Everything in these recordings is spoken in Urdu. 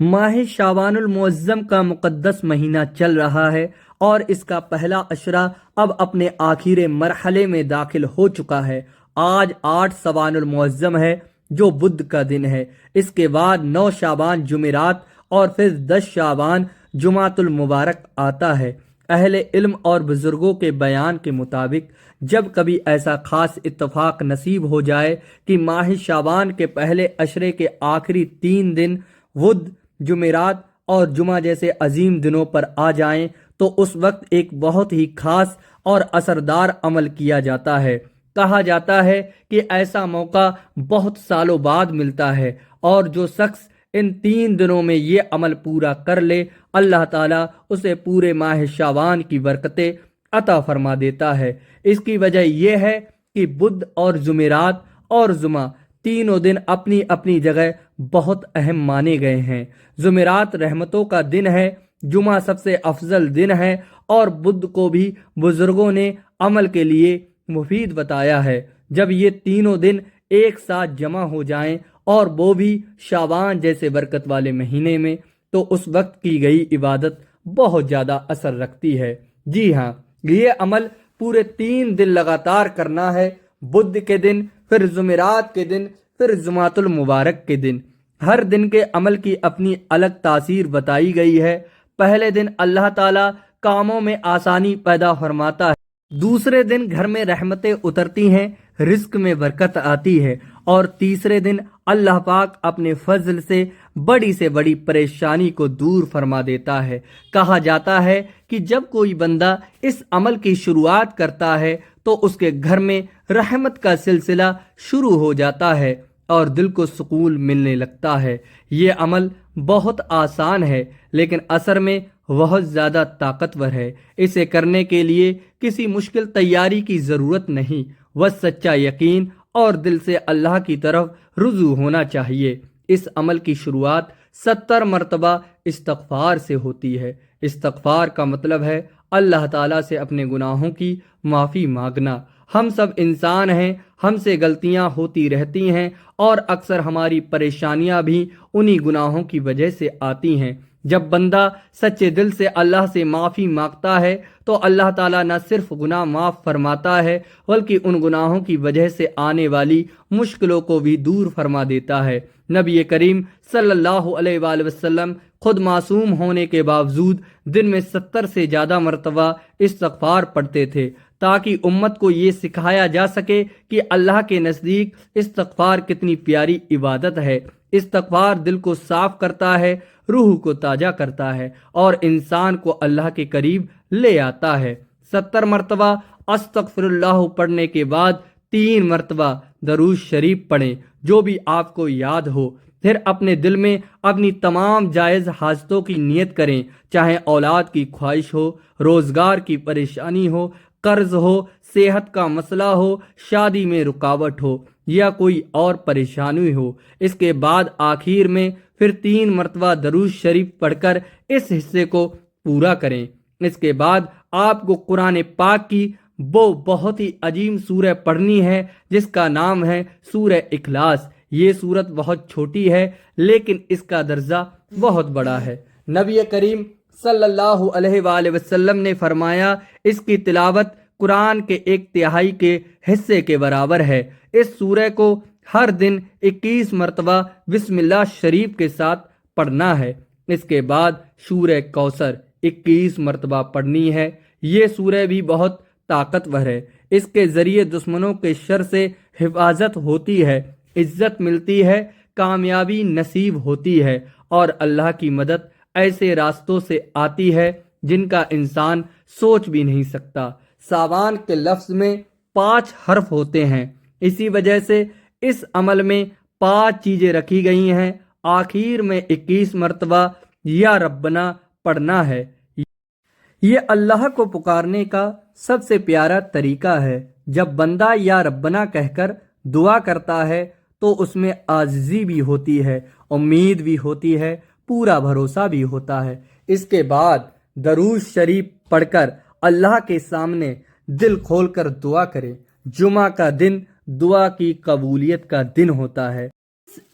ماہ شعبان المعظم کا مقدس مہینہ چل رہا ہے اور اس کا پہلا عشرہ اب اپنے آخری مرحلے میں داخل ہو چکا ہے۔ آج 8 شعبان المعظم ہے جو بدھ کا دن ہے۔ اس کے بعد 9 شعبان جمعرات اور پھر 10 شعبان جمعۃ المبارک آتا ہے۔ اہل علم اور بزرگوں کے بیان کے مطابق جب کبھی ایسا خاص اتفاق نصیب ہو جائے کہ ماہ شعبان کے پہلے عشرے کے آخری 3 دن بدھ، جمعرات اور جمعہ جیسے عظیم دنوں پر آ جائیں تو اس وقت ایک بہت ہی خاص اور اثردار عمل کیا جاتا ہے۔ کہا جاتا ہے کہ ایسا موقع بہت سالوں بعد ملتا ہے اور جو شخص ان 3 دنوں میں یہ عمل پورا کر لے اللہ تعالیٰ اسے پورے ماہ شعبان کی برکتیں عطا فرما دیتا ہے۔ اس کی وجہ یہ ہے کہ بدھ اور جمعرات اور جمعہ تینوں دن اپنی اپنی جگہ بہت اہم مانے گئے ہیں۔ جمعرات رحمتوں کا دن ہے، جمعہ سب سے افضل دن ہے اور بدھ کو بھی بزرگوں نے عمل کے لیے مفید بتایا ہے۔ جب یہ تینوں دن ایک ساتھ جمع ہو جائیں اور وہ بھی شعبان جیسے برکت والے مہینے میں، تو اس وقت کی گئی عبادت بہت زیادہ اثر رکھتی ہے۔ جی ہاں، یہ عمل پورے 3 دن لگاتار کرنا ہے، بدھ کے دن، پھر جمعرات کے دن، پھر جمعۃ المبارک کے دن۔ ہر دن کے عمل کی اپنی الگ تاثیر بتائی گئی ہے۔ پہلے دن اللہ تعالیٰ کاموں میں آسانی پیدا فرماتا ہے، دوسرے دن گھر میں رحمتیں اترتی ہیں، رزق میں برکت آتی ہے، اور تیسرے دن اللہ پاک اپنے فضل سے بڑی پریشانی کو دور فرما دیتا ہے۔ کہا جاتا ہے کہ جب کوئی بندہ اس عمل کی شروعات کرتا ہے تو اس کے گھر میں رحمت کا سلسلہ شروع ہو جاتا ہے اور دل کو سکون ملنے لگتا ہے۔ یہ عمل بہت آسان ہے لیکن اثر میں بہت زیادہ طاقتور ہے۔ اسے کرنے کے لیے کسی مشکل تیاری کی ضرورت نہیں، بس سچا یقین اور دل سے اللہ کی طرف رجوع ہونا چاہیے۔ اس عمل کی شروعات 70 مرتبہ استغفار سے ہوتی ہے۔ استغفار کا مطلب ہے اللہ تعالیٰ سے اپنے گناہوں کی معافی مانگنا۔ ہم سب انسان ہیں، ہم سے غلطیاں ہوتی رہتی ہیں اور اکثر ہماری پریشانیاں بھی انہی گناہوں کی وجہ سے آتی ہیں۔ جب بندہ سچے دل سے اللہ سے معافی مانگتا ہے تو اللہ تعالیٰ نہ صرف گناہ معاف فرماتا ہے بلکہ ان گناہوں کی وجہ سے آنے والی مشکلوں کو بھی دور فرما دیتا ہے۔ نبی کریم صلی اللہ علیہ وآلہ وسلم خود معصوم ہونے کے باوجود دن میں 70 سے زیادہ مرتبہ استغفار پڑھتے تھے تاکہ امت کو یہ سکھایا جا سکے کہ اللہ کے نزدیک استغفار کتنی پیاری عبادت ہے۔ استغفار دل کو صاف کرتا ہے، روح کو تازہ کرتا ہے اور انسان کو اللہ کے قریب لے آتا ہے۔ 70 مرتبہ استغفر اللہ پڑھنے کے بعد 3 مرتبہ درود شریف پڑھیں جو بھی آپ کو یاد ہو، پھر اپنے دل میں اپنی تمام جائز حاجتوں کی نیت کریں، چاہے اولاد کی خواہش ہو، روزگار کی پریشانی ہو، قرض ہو، صحت کا مسئلہ ہو، شادی میں رکاوٹ ہو یا کوئی اور پریشانی ہو۔ اس کے بعد آخر میں پھر 3 مرتبہ درود شریف پڑھ کر اس حصے کو پورا کریں۔ اس کے بعد آپ کو قرآن پاک کی وہ بہت ہی عظیم سورہ پڑھنی ہے جس کا نام ہے سورہ اخلاص۔ یہ سورت بہت چھوٹی ہے لیکن اس کا درجہ بہت بڑا ہے۔ نبی کریم صلی اللہ علیہ وآلہ وسلم نے فرمایا اس کی تلاوت قرآن کے 1/3 کے حصے کے برابر ہے۔ اس سورہ کو ہر دن 21 مرتبہ بسم اللہ شریف کے ساتھ پڑھنا ہے۔ اس کے بعد سورہ کوثر 21 مرتبہ پڑھنی ہے۔ یہ سورہ بھی بہت طاقتور ہے، اس کے ذریعے دشمنوں کے شر سے حفاظت ہوتی ہے، عزت ملتی ہے، کامیابی نصیب ہوتی ہے اور اللہ کی مدد ایسے راستوں سے آتی ہے جن کا انسان سوچ بھی نہیں سکتا۔ شعبان کے لفظ میں 5 حرف ہوتے ہیں، اسی وجہ سے اس عمل میں 5 چیزیں رکھی گئی ہیں۔ آخر میں 21 مرتبہ یا ربنا پڑھنا ہے۔ یہ اللہ کو پکارنے کا سب سے پیارا طریقہ ہے۔ جب بندہ یا ربنا کہہ کر دعا کرتا ہے تو اس میں عاجزی بھی ہوتی ہے، امید بھی ہوتی ہے، پورا بھروسہ بھی ہوتا ہے۔ اس کے بعد درود شریف پڑھ کر اللہ کے سامنے دل کھول کر دعا کریں۔ جمعہ کا دن دعا کی قبولیت کا دن ہوتا ہے۔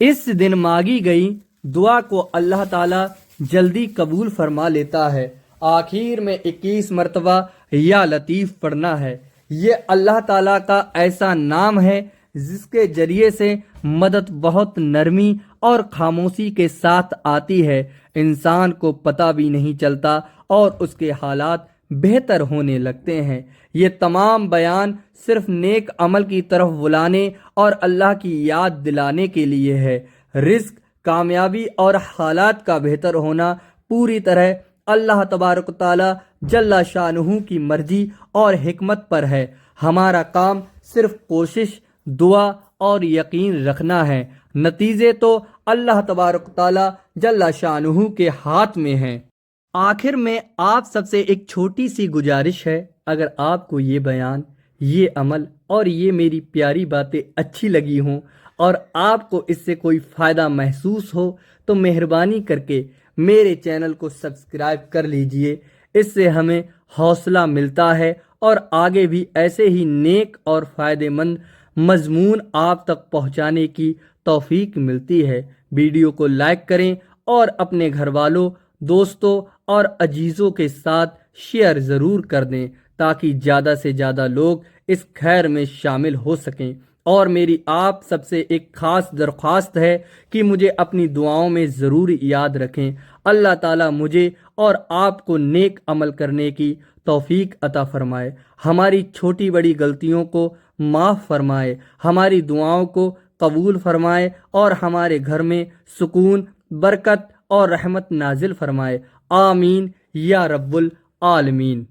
اس دن مانگی گئی دعا کو اللہ تعالیٰ جلدی قبول فرما لیتا ہے۔ آخر میں 21 مرتبہ یا لطیف پڑھنا ہے۔ یہ اللہ تعالیٰ کا ایسا نام ہے جس کے ذریعے سے مدد بہت نرمی اور خاموشی کے ساتھ آتی ہے، انسان کو پتہ بھی نہیں چلتا اور اس کے حالات بہتر ہونے لگتے ہیں۔ یہ تمام بیان صرف نیک عمل کی طرف بلانے اور اللہ کی یاد دلانے کے لیے ہے۔ رزق، کامیابی اور حالات کا بہتر ہونا پوری طرح اللہ تبارک و تعالی جل شانہ کی مرضی اور حکمت پر ہے۔ ہمارا کام صرف کوشش، دعا اور یقین رکھنا ہے۔ نتیجے تو اللہ تبارک و تعالی جل شانہ کے ہاتھ میں ہیں۔ آخر میں آپ سب سے ایک چھوٹی سی گزارش ہے، اگر آپ کو یہ بیان، یہ عمل اور یہ میری پیاری باتیں اچھی لگی ہوں اور آپ کو اس سے کوئی فائدہ محسوس ہو تو مہربانی کر کے میرے چینل کو سبسکرائب کر لیجئے۔ اس سے ہمیں حوصلہ ملتا ہے اور آگے بھی ایسے ہی نیک اور فائدہ مند مضمون آپ تک پہنچانے کی توفیق ملتی ہے۔ ویڈیو کو لائک کریں اور اپنے گھر والوں، دوستوں اور عزیزوں کے ساتھ شیئر ضرور کر دیں تاکہ زیادہ سے زیادہ لوگ اس خیر میں شامل ہو سکیں۔ اور میری آپ سب سے ایک خاص درخواست ہے کہ مجھے اپنی دعاؤں میں ضرور یاد رکھیں۔ اللہ تعالیٰ مجھے اور آپ کو نیک عمل کرنے کی توفیق عطا فرمائے، ہماری چھوٹی بڑی غلطیوں کو معاف فرمائے، ہماری دعاؤں کو قبول فرمائے اور ہمارے گھر میں سکون، برکت اور رحمت نازل فرمائے۔ آمین یا رب العالمین۔